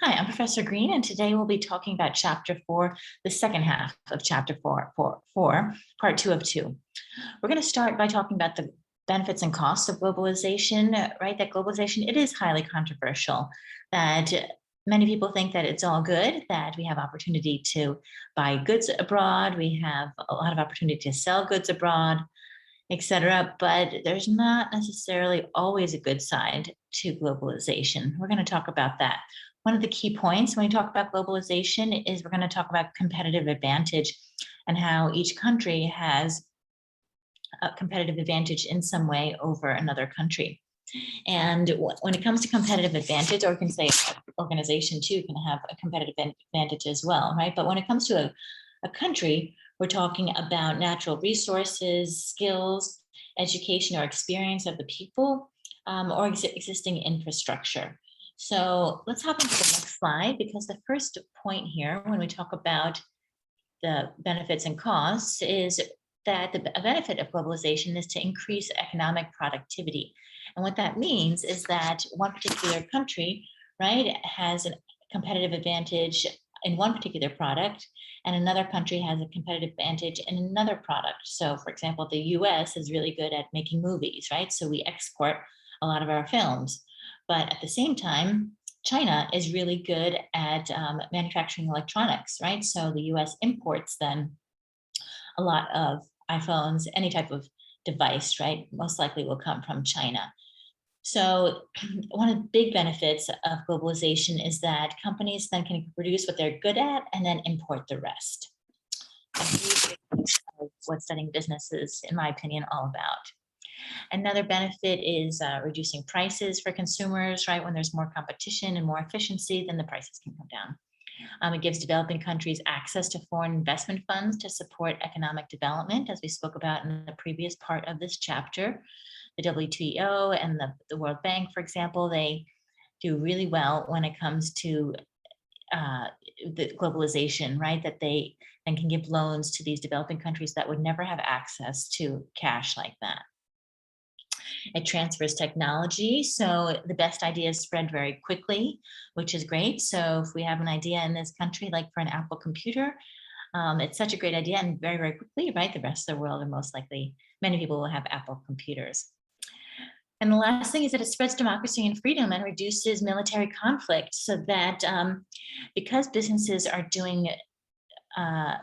Hi, I'm Professor Green, and today we'll be talking about Chapter 4, the second half of Chapter 4, Part 2 of 2. We're going to start by talking about the benefits and costs of globalization, right? That globalization, it is highly controversial, that many people think that it's all good, that we have opportunity to buy goods abroad, we have a lot of opportunity to sell goods abroad, etc. But there's not necessarily always a good side to globalization. We're going to talk about that. One of the key points when we talk about globalization is we're going to talk about competitive advantage and how each country has a competitive advantage in some way over another country. And when it comes to competitive advantage, or we can say organization too can have a competitive advantage as well, right? But when it comes to a country, we're talking about natural resources, skills, education or experience of the people, or existing infrastructure. So let's hop into the next slide, because the first point here, when we talk about the benefits and costs, is that the benefit of globalization is to increase economic productivity. And what that means is that one particular country, right, has a competitive advantage in one particular product, and another country has a competitive advantage in another product. So, for example, the US is really good at making movies, right? So we export a lot of our films. But at the same time, China is really good at manufacturing electronics, right? So the US imports then a lot of iPhones, any type of device, right? Most likely will come from China. So one of the big benefits of globalization is that companies then can produce what they're good at and then import the rest. What studying business is, in my opinion, all about. Another benefit is reducing prices for consumers, right? When there's more competition and more efficiency, then the prices can come down. It gives developing countries access to foreign investment funds to support economic development, as we spoke about in the previous part of this chapter. The WTO and the World Bank, for example, they do really well when it comes to the globalization, right? That they then can give loans to these developing countries that would never have access to cash like that. It transfers technology, so the best ideas spread very quickly, which is great. So if we have an idea in this country, like for an Apple computer, it's such a great idea, and very, very quickly, right? The rest of the world are most likely, many people will have Apple computers. And the last thing is that it spreads democracy and freedom and reduces military conflict, so that because businesses are doing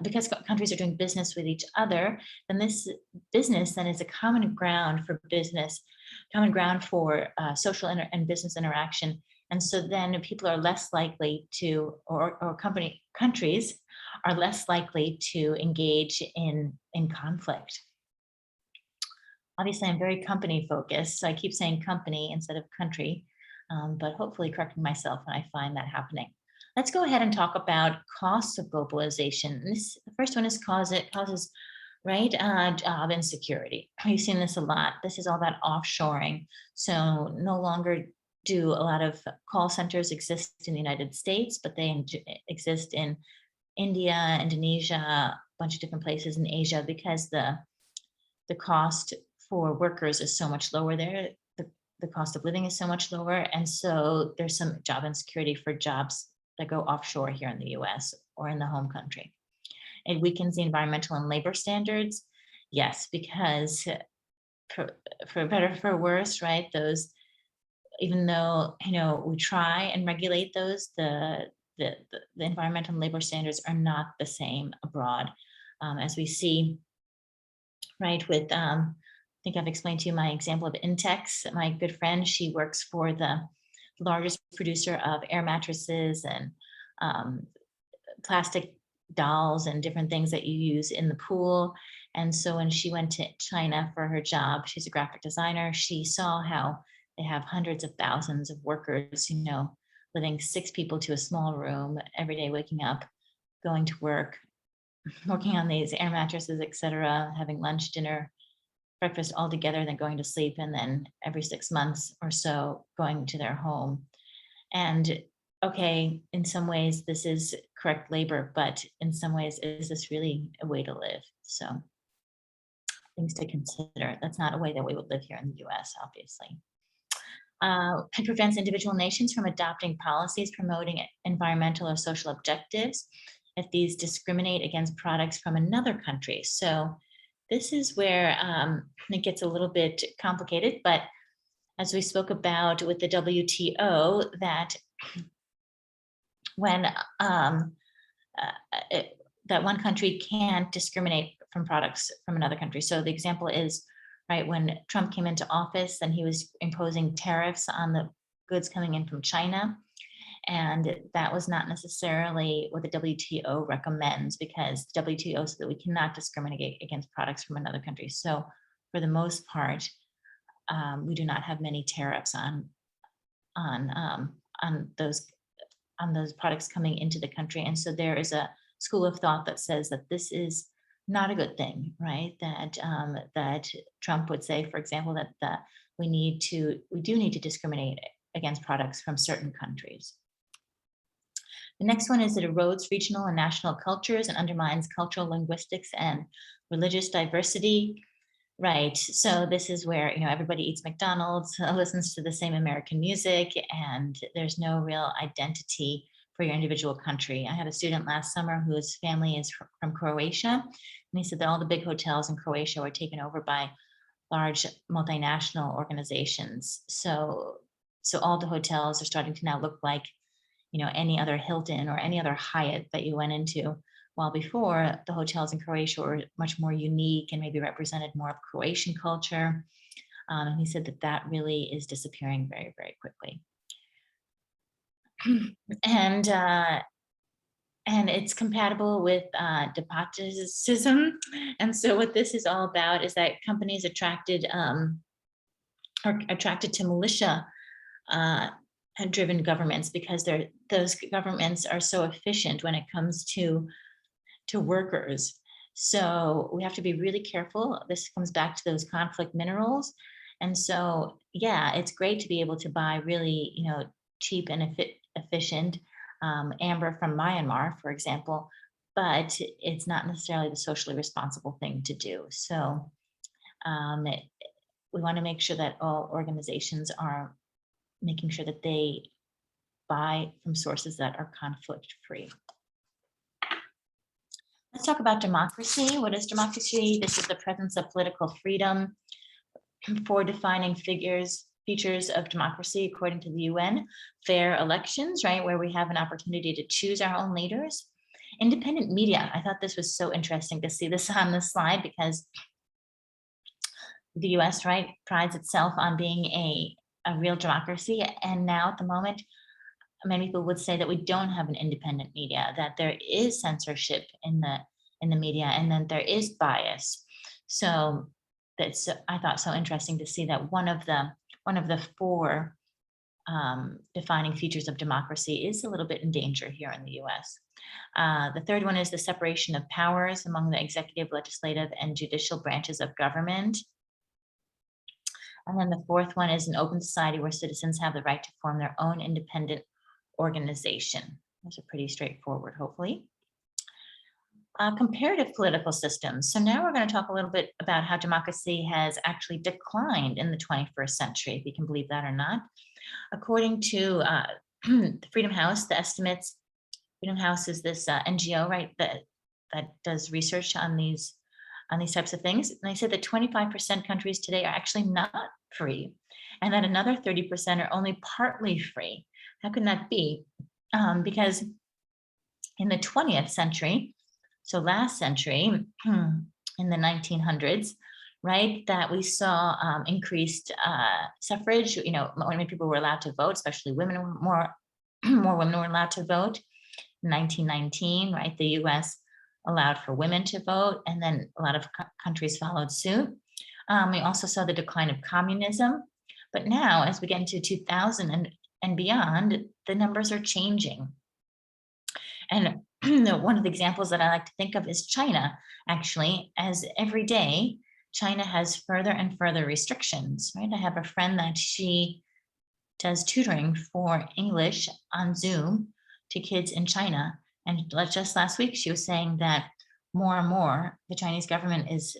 because countries are doing business with each other, then this business then is a common ground for business, common ground for social and business interaction. And so then people are less likely to, or countries are less likely to engage in conflict. Obviously, I'm very company focused, so I keep saying company instead of country, but hopefully correcting myself when I find that happening. Let's go ahead and talk about costs of globalization. The first one is causes, right, job insecurity. We've seen this a lot. This is all about offshoring. So no longer do a lot of call centers exist in the United States, but they exist in India, Indonesia, a bunch of different places in Asia, because the cost for workers is so much lower there. The cost of living is so much lower. And so there's some job insecurity for jobs that go offshore here in the US or in the home country. It weakens the environmental and labor standards. Yes, because for better, for worse, right? Those, even though, we try and regulate those, the environmental and labor standards are not the same abroad, as we see, right, with I think I've explained to you my example of Intex. My good friend, she works for the largest producer of air mattresses and plastic dolls and different things that you use in the pool. And so when she went to China for her job, she's a graphic designer, she saw how they have hundreds of thousands of workers, living 6 people to a small room every day, waking up, going to work, working on these air mattresses, etc., having lunch, dinner, breakfast all together, then going to sleep, and then every 6 months or so going to their home. And okay, in some ways this is correct labor, but in some ways, is this really a way to live? So things to consider. That's not a way that we would live here in the US, obviously. It prevents individual nations from adopting policies promoting environmental or social objectives if these discriminate against products from another country. So this is where it gets a little bit complicated, but as we spoke about with the WTO, that when that one country can't discriminate from products from another country. So the example is, right, when Trump came into office and he was imposing tariffs on the goods coming in from China. And that was not necessarily what the WTO recommends, because the WTO said that we cannot discriminate against products from another country. So for the most part, we do not have many tariffs on those products coming into the country. And so there is a school of thought that says that this is not a good thing, right? That Trump would say, for example, that we do need to discriminate against products from certain countries. The next one is it erodes regional and national cultures and undermines cultural linguistics and religious diversity. Right. So this is where, everybody eats McDonald's, listens to the same American music, and there's no real identity for your individual country. I had a student last summer whose family is from Croatia, and he said that all the big hotels in Croatia were taken over by large multinational organizations. So all the hotels are starting to now look like, any other Hilton or any other Hyatt that you went into. While before, the hotels in Croatia were much more unique and maybe represented more of Croatian culture. And he said that really is disappearing very, very quickly. And it's compatible with despotism. And so what this is all about is that companies are attracted to militia driven governments, because those governments are so efficient when it comes to workers. So we have to be really careful. This comes back to those conflict minerals. And so, yeah, it's great to be able to buy really, cheap and efficient amber from Myanmar, for example, but it's not necessarily the socially responsible thing to do. So we want to make sure that all organizations are making sure that they buy from sources that are conflict free. Let's talk about democracy. What is democracy? This is the presence of political freedom. For defining features of democracy, according to the UN, fair elections, right, where we have an opportunity to choose our own leaders. Independent media. I thought this was so interesting to see this on this slide, because the US, right, prides itself on being a real democracy. And now at the moment, many people would say that we don't have an independent media, that there is censorship in the media, and that there is bias. So that's, I thought, so interesting to see that one of the four defining features of democracy is a little bit in danger here in the US. The third one is the separation of powers among the executive, legislative, and judicial branches of government. And then the fourth one is an open society where citizens have the right to form their own independent organization. Those are pretty straightforward, hopefully. Comparative political systems. So now we're going to talk a little bit about how democracy has actually declined in the 21st century, if you can believe that or not. According to the Freedom House, the estimates, Freedom House is this NGO, right, that does research on these types of things. And they said that 25% countries today are actually not free, and that another 30% are only partly free. How can that be? Because in the 20th century, so last century, in the 1900s, right, that we saw increased suffrage, when people were allowed to vote, especially women, more women were allowed to vote. In 1919, right, the US allowed for women to vote, and then a lot of countries followed suit. We also saw the decline of communism. But now, as we get into 2000 and beyond, the numbers are changing. And one of the examples that I like to think of is China, actually, as every day, China has further and further restrictions, right? I have a friend that she does tutoring for English on Zoom to kids in China. And just last week, she was saying that more and more, the Chinese government is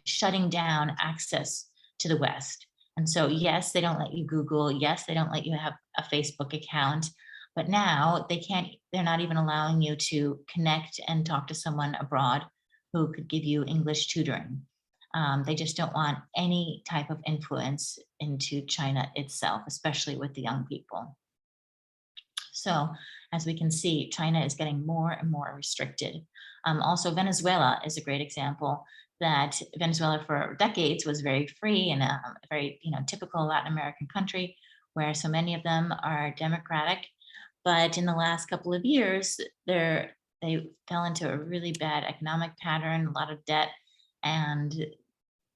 shutting down access to the West. And so, yes, they don't let you Google. Yes, they don't let you have a Facebook account. But now they're not even allowing you to connect and talk to someone abroad who could give you English tutoring. They just don't want any type of influence into China itself, especially with the young people. So as we can see, China is getting more and more restricted. Also, Venezuela is a great example that Venezuela for decades was very free and a very typical Latin American country where so many of them are democratic. But in the last couple of years, they fell into a really bad economic pattern, a lot of debt, and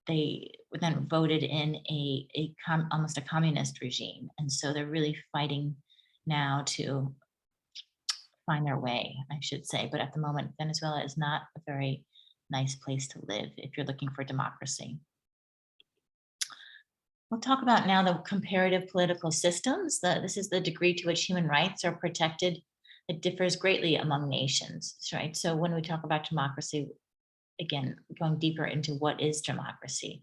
they then voted in almost a communist regime. And so they're really fighting now to find their way, I should say. But at the moment, Venezuela is not a very nice place to live if you're looking for democracy. We'll talk about now the comparative political systems. This is the degree to which human rights are protected. It differs greatly among nations, right? So when we talk about democracy, again, going deeper into what is democracy.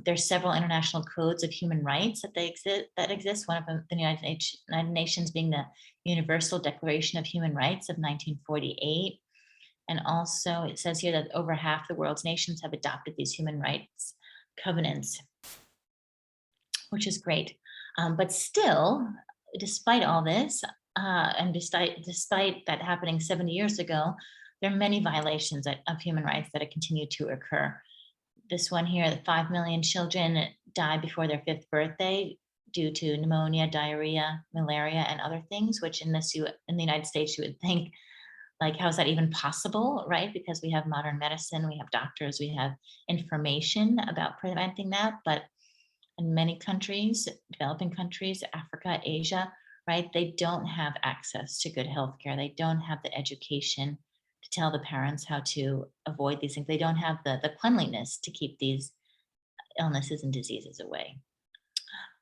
There's several international codes of human rights that exist. One of them, the United Nations being the Universal Declaration of Human Rights of 1948. And also it says here that over half the world's nations have adopted these human rights covenants, which is great. But still, despite all this, and despite that happening 70 years ago, there are many violations of human rights that continue to occur. This one here, that 5 million children die before their 5th birthday due to pneumonia, diarrhea, malaria, and other things, which in the United States, you would think, like, how is that even possible, right? Because we have modern medicine, we have doctors, we have information about preventing that. But in many countries, developing countries, Africa, Asia, right, they don't have access to good healthcare. They don't have the education to tell the parents how to avoid these things. They don't have the cleanliness to keep these illnesses and diseases away.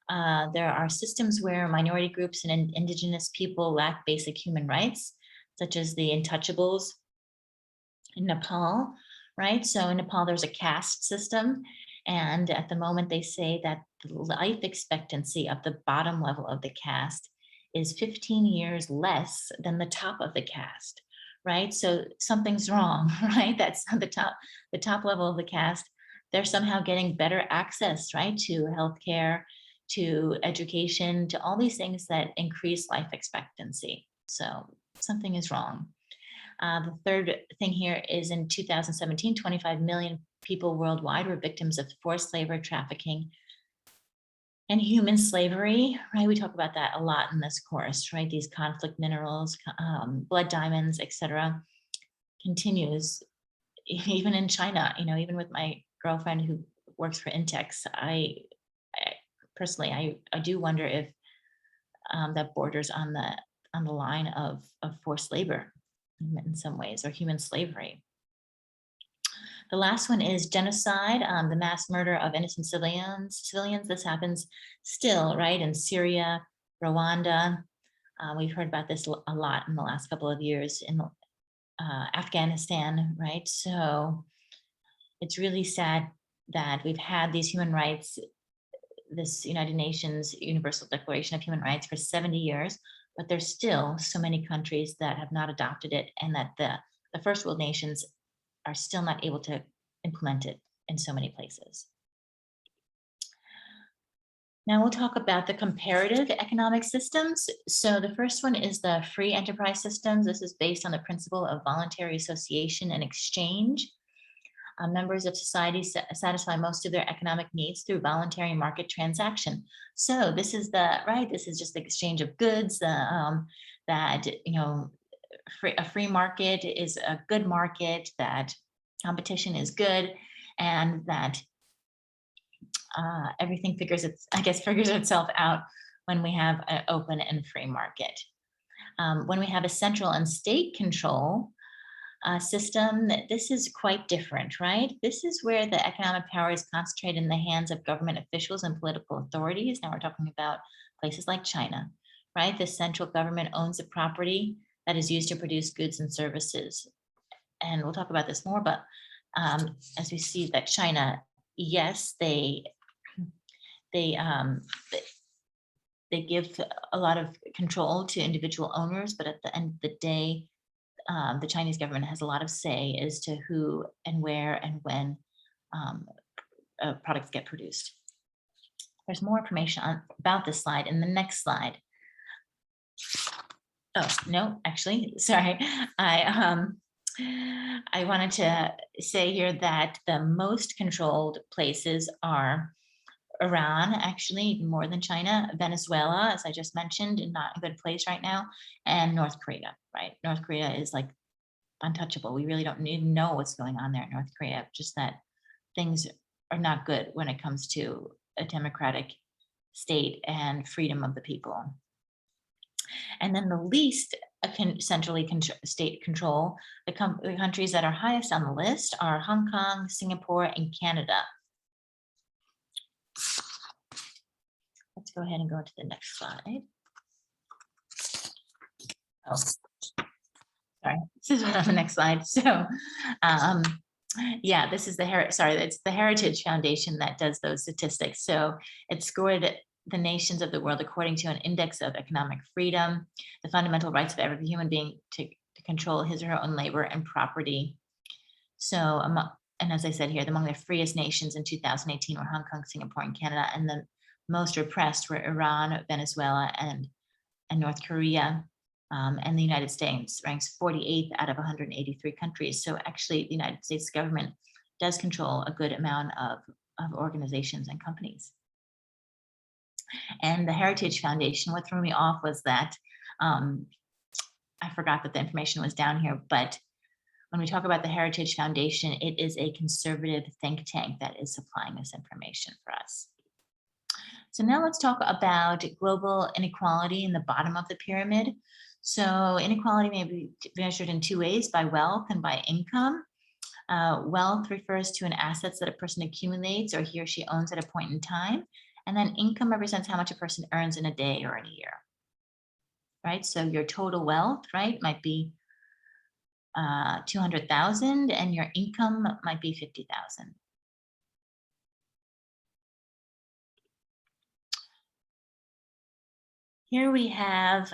There are systems where minority groups and indigenous people lack basic human rights, such as the untouchables in Nepal, right? So in Nepal, there's a caste system. And at the moment, they say that the life expectancy of the bottom level of the caste is 15 years less than the top of the caste, right? So something's wrong, right? That's the top level of the caste. They're somehow getting better access, right, to healthcare, to education, to all these things that increase life expectancy. So something is wrong. The third thing here is in 2017, 25 million people worldwide were victims of forced labor, trafficking, and human slavery, right? We talk about that a lot in this course, right? These conflict minerals, blood diamonds, etc., continues even in China. Even with my girlfriend who works for Intex, I personally do wonder if that borders on the line of forced labor in some ways, or human slavery. The last one is genocide, the mass murder of innocent civilians. This happens still, right, in Syria, Rwanda. We've heard about this a lot in the last couple of years in Afghanistan, right? So it's really sad that we've had these human rights, this United Nations Universal Declaration of Human Rights for 70 years, but there's still so many countries that have not adopted it, and that the first world nations are still not able to implement it in so many places. Now we'll talk about the comparative economic systems. So the first one is the free enterprise systems. This is based on the principle of voluntary association and exchange. Members of society satisfy most of their economic needs through voluntary market transaction. So this is this is just the exchange of goods, that, a free market is a good market, that competition is good, and that everything figures itself out when we have an open and free market. When we have a central and state control system, this is quite different, right? This is where the economic power is concentrated in the hands of government officials and political authorities. Now we're talking about places like China, right? The central government owns the property that is used to produce goods and services. And we'll talk about this more, but as we see that China, yes, they they they give a lot of control to individual owners, but at the end of the day, the Chinese government has a lot of say as to who and where and when um, products get produced. There's more information about this slide in the next slide. Oh, no, actually, sorry. I wanted to say here that the most controlled places are Iran, actually, even more than China, Venezuela, as I just mentioned, and not a good place right now, and North Korea, right? North Korea is like untouchable. We really don't even know what's going on there in North Korea, just that things are not good when it comes to a democratic state and freedom of the people. And then the least centrally state control, the countries that are highest on the list are Hong Kong, Singapore, and Canada. Let's go ahead and go to the next slide. Oh, sorry, this is on the next slide. So, yeah, this is it's the Heritage Foundation that does those statistics. So it scored the nations of the world according to an index of economic freedom, the fundamental rights of every human being to control his or her own labor and property. So, and as I said here, among the freest nations in 2018 were Hong Kong, Singapore, and Canada, and the most repressed were Iran, Venezuela, and North Korea. And the United States ranks 48th out of 183 countries. So actually, the United States government does control a good amount of organizations and companies. And the Heritage Foundation, what threw me off was that I forgot that the information was down here, but when we talk about the Heritage Foundation, it is a conservative think tank that is supplying this information for us. So now let's talk about global inequality in the bottom of the pyramid. So inequality may be measured in two ways, by wealth and by income. Wealth refers to an assets that a person accumulates or he or she owns at a point in time. And then income represents how much a person earns in a day or in a year, right? So your total wealth, right, might be 200,000 and your income might be 50,000. Here we have,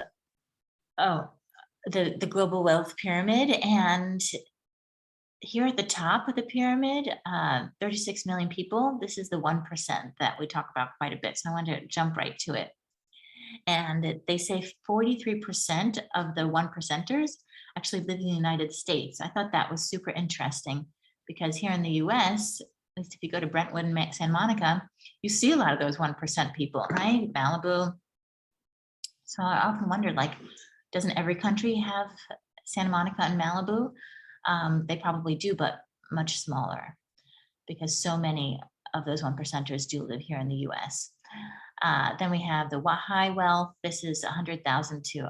the global wealth pyramid, and here at the top of the pyramid, 36 million people. This is the 1% that we talk about quite a bit. So I wanted to jump right to it. And they say 43% of the 1%ers actually live in the United States. I thought that was super interesting because here in the US, at least if you go to Brentwood and Santa Monica, you see a lot of those 1% people, right? Malibu. So I often wondered, like, doesn't every country have Santa Monica and Malibu? They probably do, but much smaller because so many of those 1%ers do live here in the US. Then we have the high wealth. This is 100,000 to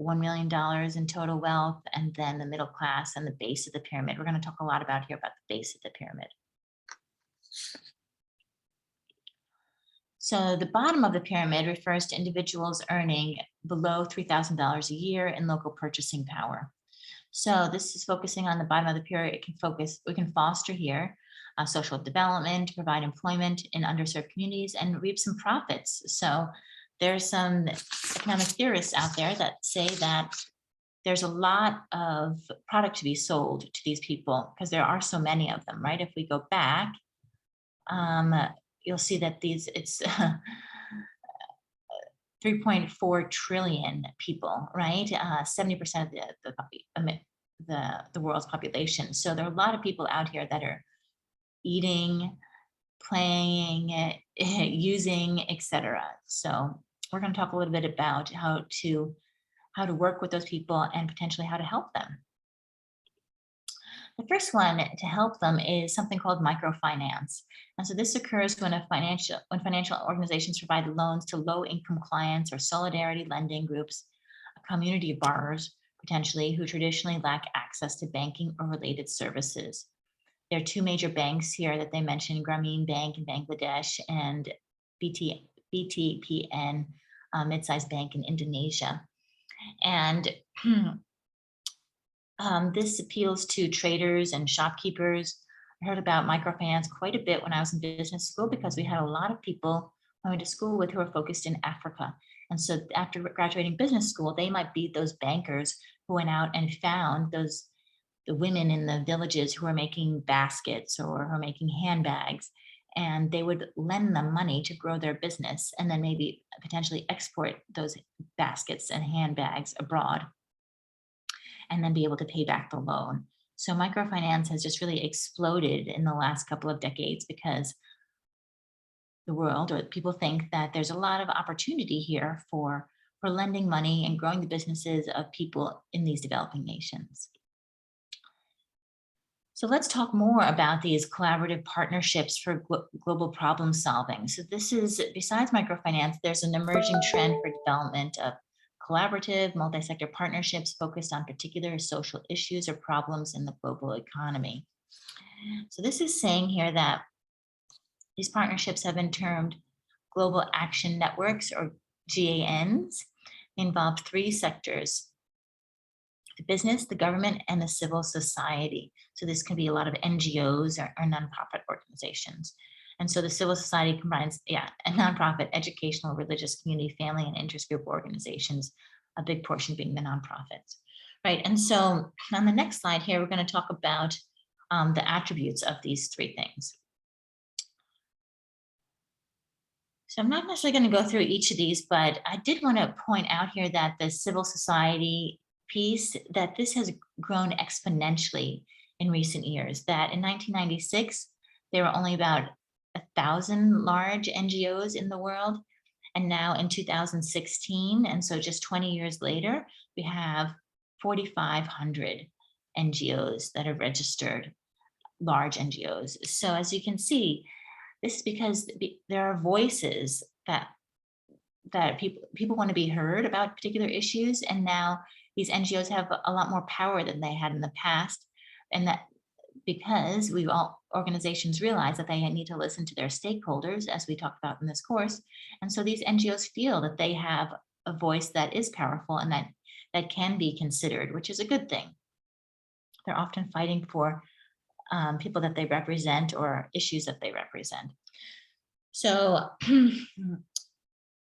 $1 million in total wealth. And then the middle class and the base of the pyramid. We're going to talk a lot about here about the base of the pyramid. So the bottom of the pyramid refers to individuals earning below $3,000 a year in local purchasing power. So this is focusing on the bottom of the pyramid. We can foster here social development, provide employment in underserved communities, and reap some profits. So there's some economic theorists out there that say that there's a lot of product to be sold to these people because there are so many of them, right? If we go back, you'll see that it's 3.4 trillion people, right? 70% of the world's population. So there are a lot of people out here that are eating, playing, using, etc. So we're going to talk a little bit about how to work with those people and potentially how to help them. The first one to help them is something called microfinance. And so this occurs when financial organizations provide loans to low-income clients or solidarity lending groups, a community of borrowers, potentially, who traditionally lack access to banking or related services. There are two major banks here that they mentioned, Grameen Bank in Bangladesh and BTPN, mid-sized bank in Indonesia. And this appeals to traders and shopkeepers. I heard about microfinance quite a bit when I was in business school because we had a lot of people I went to school with who are focused in Africa. And so after graduating business school, they might be those bankers who went out and found the women in the villages who are making baskets or who are making handbags, and they would lend them money to grow their business and then maybe potentially export those baskets and handbags abroad and then be able to pay back the loan. So microfinance has just really exploded in the last couple of decades because the world or people think that there's a lot of opportunity here for lending money and growing the businesses of people in these developing nations. So let's talk more about these collaborative partnerships for global problem solving. So this is, besides microfinance, there's an emerging trend for development of collaborative multi-sector partnerships focused on particular social issues or problems in the global economy. So this is saying here that these partnerships have been termed Global Action Networks, or GANs. They involve three sectors: the business, the government, and the civil society. So this can be a lot of NGOs or nonprofit organizations. And so the civil society combines, a nonprofit, educational, religious, community, family, and interest group organizations, a big portion being the nonprofits, right? And so on the next slide here, we're going to talk about the attributes of these three things. So I'm not necessarily going to go through each of these, but I did want to point out here that the civil society piece, that this has grown exponentially in recent years, that in 1996, there were only about 1,000 large NGOs in the world. And now in 2016, and so just 20 years later, we have 4,500 NGOs that are registered, large NGOs. So as you can see, this is because there are voices that people want to be heard about particular issues, and now these NGOs have a lot more power than they had in the past, and that because organizations realize that they need to listen to their stakeholders, as we talked about in this course, and so these NGOs feel that they have a voice that is powerful and that can be considered, which is a good thing. They're often fighting for people that they represent or issues that they represent. So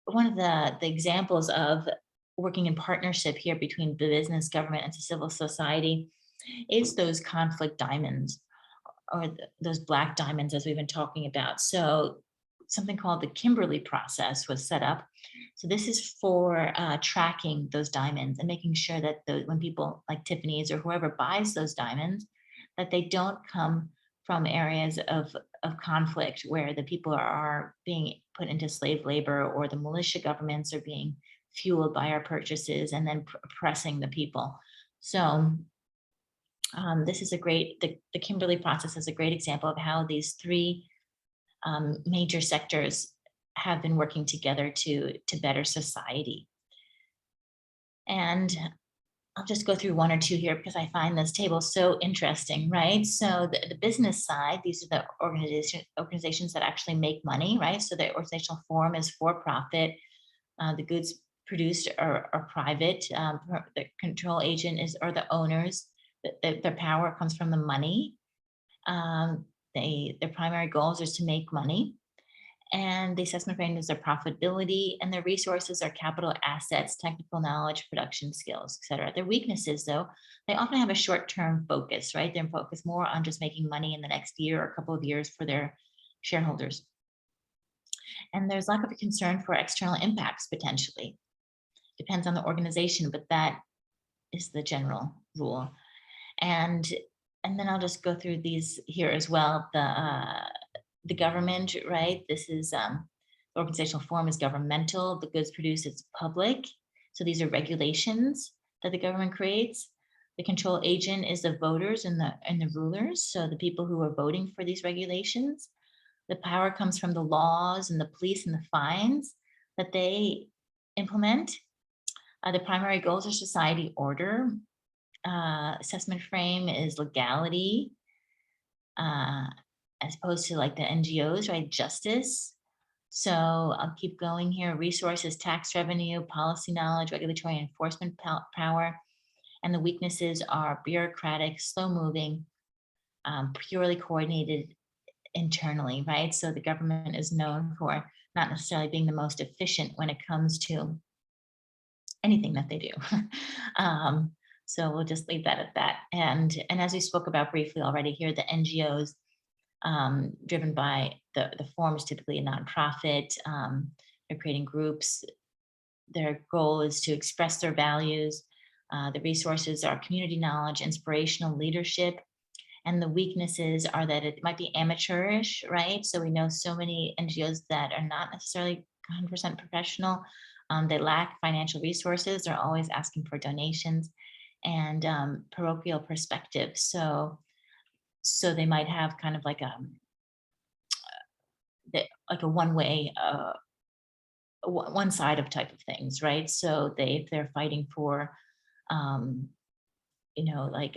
one of the examples of working in partnership here between the business, government, and civil society is those conflict diamonds, or those black diamonds, as we've been talking about. So something called the Kimberley process was set up. So this is for tracking those diamonds and making sure that when people like Tiffany's or whoever buys those diamonds, that they don't come from areas of conflict where the people are being put into slave labor, or the militia governments are being fueled by our purchases and then oppressing the people. So this is the Kimberley process is a great example of how these three major sectors have been working together to better society. And I'll just go through one or two here because I find this table so interesting, right? So the business side, these are the organizations that actually make money, right? So the organizational form is for profit. The goods produced are private. The control agent are the owners. Their power comes from the money. Their primary goals is to make money. And the assessment frame is their profitability, and their resources are capital assets, technical knowledge, production skills, et cetera. Their weaknesses, though, they often have a short-term focus, right? They're focused more on just making money in the next year or a couple of years for their shareholders. And there's lack of a concern for external impacts, potentially. Depends on the organization, but that is the general rule. And then I'll just go through these here as well. The government, right? This is the organizational form is governmental. The goods produced is public. So these are regulations that the government creates. The control agent is the voters and the rulers. So the people who are voting for these regulations. The power comes from the laws and the police and the fines that they implement. The primary goals are society order. Assessment frame is legality. As opposed to like the NGOs, right? Justice. So I'll keep going here. Resources, tax revenue, policy knowledge, regulatory enforcement power. And the weaknesses are bureaucratic, slow moving, purely coordinated internally, right? So the government is known for not necessarily being the most efficient when it comes to anything that they do. um, so we'll just leave that at that. And as we spoke about briefly already here, the NGOs driven by the form is typically a nonprofit. They're creating groups. Their goal is to express their values. The resources are community knowledge, inspirational leadership, and the weaknesses are that it might be amateurish, right? So we know so many NGOs that are not necessarily 100% professional. They lack financial resources. They're always asking for donations and parochial perspective. So they might have kind of like a one-way, one side of type of things, right? So if they're fighting for, um, like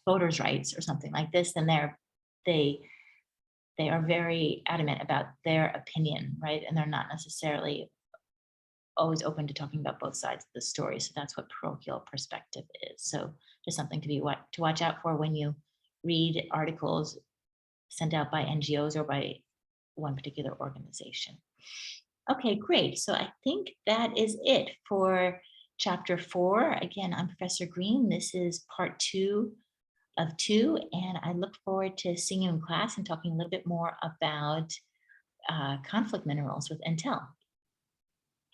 voters' rights or something like this, then they they are very adamant about their opinion, right? And they're not necessarily always open to talking about both sides of the story. So that's what parochial perspective is. So just something to watch out for when you read articles sent out by NGOs or by one particular organization. Okay, great. So I think that is it for chapter 4. Again, I'm Professor Green. This is part 2 of 2, and I look forward to seeing you in class and talking a little bit more about conflict minerals with Intel.